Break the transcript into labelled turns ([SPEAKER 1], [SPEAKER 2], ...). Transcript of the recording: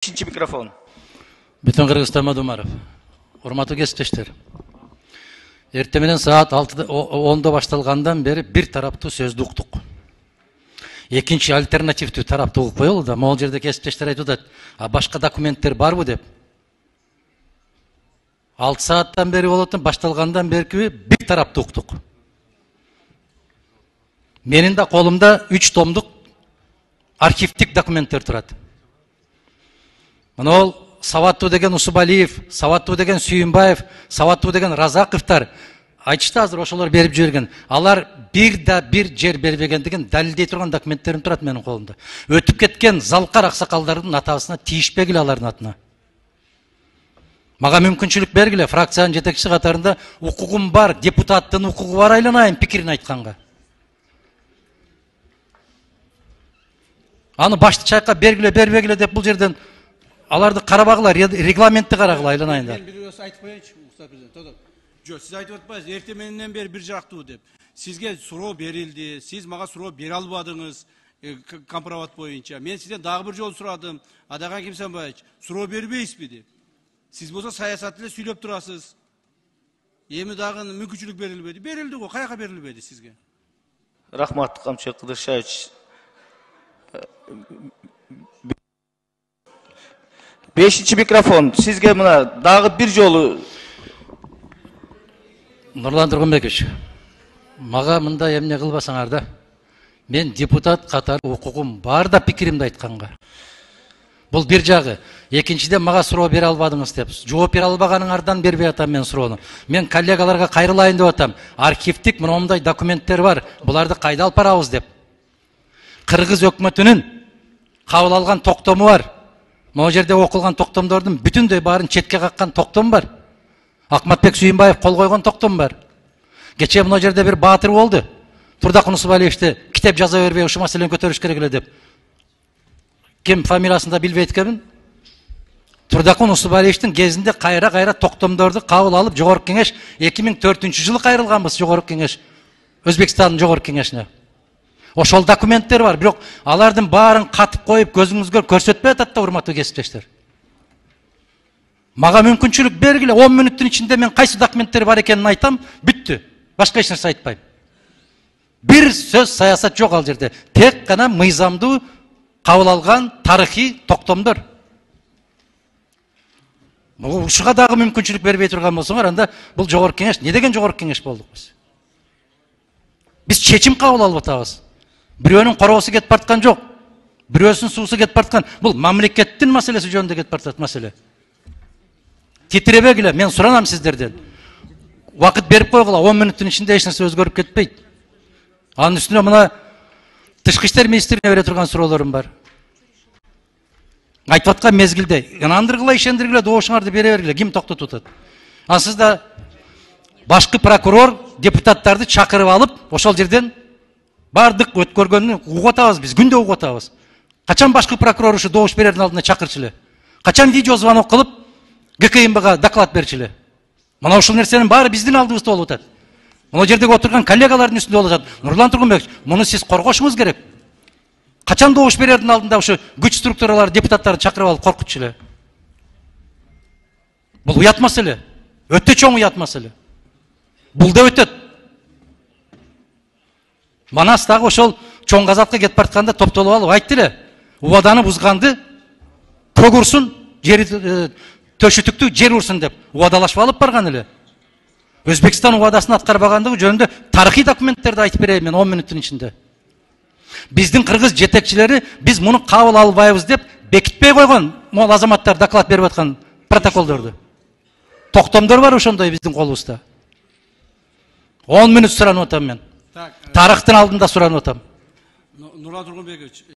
[SPEAKER 1] 5. mikrofon.
[SPEAKER 2] Bütün Kırgızstan Madumarov. Урматтуу кесиптештер. Эртең менен саат 10'da башталгандан бери бир тараптуу сөздү уктук. Экинчи альтернативдүү тараптуу угуп коелу да, могул жерде кесиптештер айтып атат, а башка документтер барбы деп. 6 сааттан бери болот, башталгандан берки бир тараптуу уктук. Менин да колумда 3 томдук архивдик документтер турат. Мына ол Саваттуу деген Усубалиев, Саваттуу деген Сүйүнбаев, Саваттуу деген Разаковтар айтышты азыр ошолор берип жиберген. Алар бир жер бербегендигин далилдей турган документтерим турат менин колумда. Өтүп кеткен залкар аксакалдардын атасына тийишпегиле алардын атына. Мага мүмкүнчүлүк бергиле, фракциянын жетекчиси катарында укугум бар, депутаттын укугу бар айланайын пикирин айтканга. Аны башты чайкап бергиле, бербегиле деп бул жерден аларды карабагыла, регламентти карагыла айланайында.
[SPEAKER 3] Мен бир өзү айтып коеюнчу, Мустафа президент. Жок, сиз айтып атпайсыз, эртең менен бери бир жактуу деп. Сизге суроо берилди, сиз мага суроо бере албадыңыз, компромат боюнча. Мен сизден дагы бир жолу сурадым, Адаган Кимсанбаевич, суроо бербейсизби деп. Сиз болсо саясат эле сүйлөп турасыз. Эми дагы мүмкүнчүлүк берилбеди. Берилди го, каяка берилбеди сизге?
[SPEAKER 1] Рахмат, Камчы Кыдыршевич. 5. mikrofon. Sizge mına dagı bir jolu.
[SPEAKER 2] Нурлан Тургунбекович, мага мындай эмне кылбасаңар да. Мен депутат катары укугум бар да пикиримди айтканга. Бул бир жагы. Экинчиден мага суроо бере албадыңыз деп. Жооп бере албаганыңардан бербей атам мен суроону. Мен коллегаларга кайрылайын деп атам. Архивдик мындай документтер бар. Буларды кайда алып барабыз деп. Кыргыз өкмөтүнүн кабыл алган токтому бар. Могу жерде окулган токтомдордун бүтүндөй баарын четке каккан токтом бар. Акматбек Сүйүнбаев кол койгон токтом бар. Кечээ могу жерде бир баатыр болду. Турдакун Усубалиевди китеп жаза бербей ушул маселени көтөрүш керек эле деп. Ким фамилиясын да билбейт экенмин. Турдакун Усубалиевдин кезинде кайра токтомдорду кабыл алып Жогорку Кеңеш 2004-жылы кайрылганбыз Жогорку Кеңеш. Өзбекстандын Жогорку Кеңешине. Ошол документтер бар, бирок алардын баарын катып коюп көзүңүзгө көрсөтпөй атат да, урматтуу кесиптештер. Мага мүмкүнчүлүк бергиле, 10 мүнөттүн ичинде мен кайсы документтер бар экенин айтам, бүттү. Башка эч нерсе айтпайм. Бир сөз саясат жок ал жерде. Тек гана мыйзамдуу кабыл алган тарыхый токтомдор. Ушуга дагы мүмкүнчүлүк бербей турган болсоңор, анда бул Жогорку Кеңеш, не деген Жогорку Кеңеш болдук биз? Биз чечим кабыл алып атабыз. Бирөөнүн короосу кетип барткан жок. Бирөөсүнүн суусу кетип барткан. Бул мамлекеттин маселеси жөнүндө кетип бартат маселе. Титиребегиле, мен суранам сиздерден. Убакыт берип койгула, 10 мүнөттүн ичинде эч нерсе өзгөрүп кетпейт. Анын үстүнө мына Тышкы иштер министрине бере турган суроолорум бар. Айтып аткан мезгилде, ынандыргыла, ишендиргиле, добушуңарды бере бергиле, ким токтотуп атат? Ансыз да башкы прокурор депутаттарды чакырып алып, ошол жерден бардык өткөргөнүн угуп атабыз биз, күндө угуп атабыз. Качан башкы прокурор ушу добуш берердин алдына чакырчу эле? Качан видео звонок кылып ГКМБга доклад берчү эле? Мына ушул нерсенин баары биздин алдыбызда болуп атат. Мына жердеги отурган коллегалардын үстүндө болуп атат. Нурлан Тургунбекович, муну сиз коргошуңуз керек. Качан добуш берердин алдында ушу күч структуралары депутаттарды чакырып алып коркутчу эле? Бул уят маселе. Өтө чоң уят маселе. Бул да өтөт. Манас дагы ошол чоң казакка кетип бартканда топтолуп алып айтты эле. Убаданы бузганды көк урсун, жери төшүтүктү жер урсун деп убадалашып алып барган эле. Өзбекстан убадасын аткарбагандыгы жөнүндө тарыхый документтерди айтып берейин мен 10 мүнөттүн ичинде. Биздин кыргыз жетекчилери биз муну кабыл албайбыз деп бекитпей койгон могул азаматтар доклад берип аткан протоколдорду. Токтомдор бар ошондой биздин колубузда. 10 мүнөт суранып атам мен. Тарыхтын алдында суранып атам.
[SPEAKER 3] Нурлан Тургунбекович,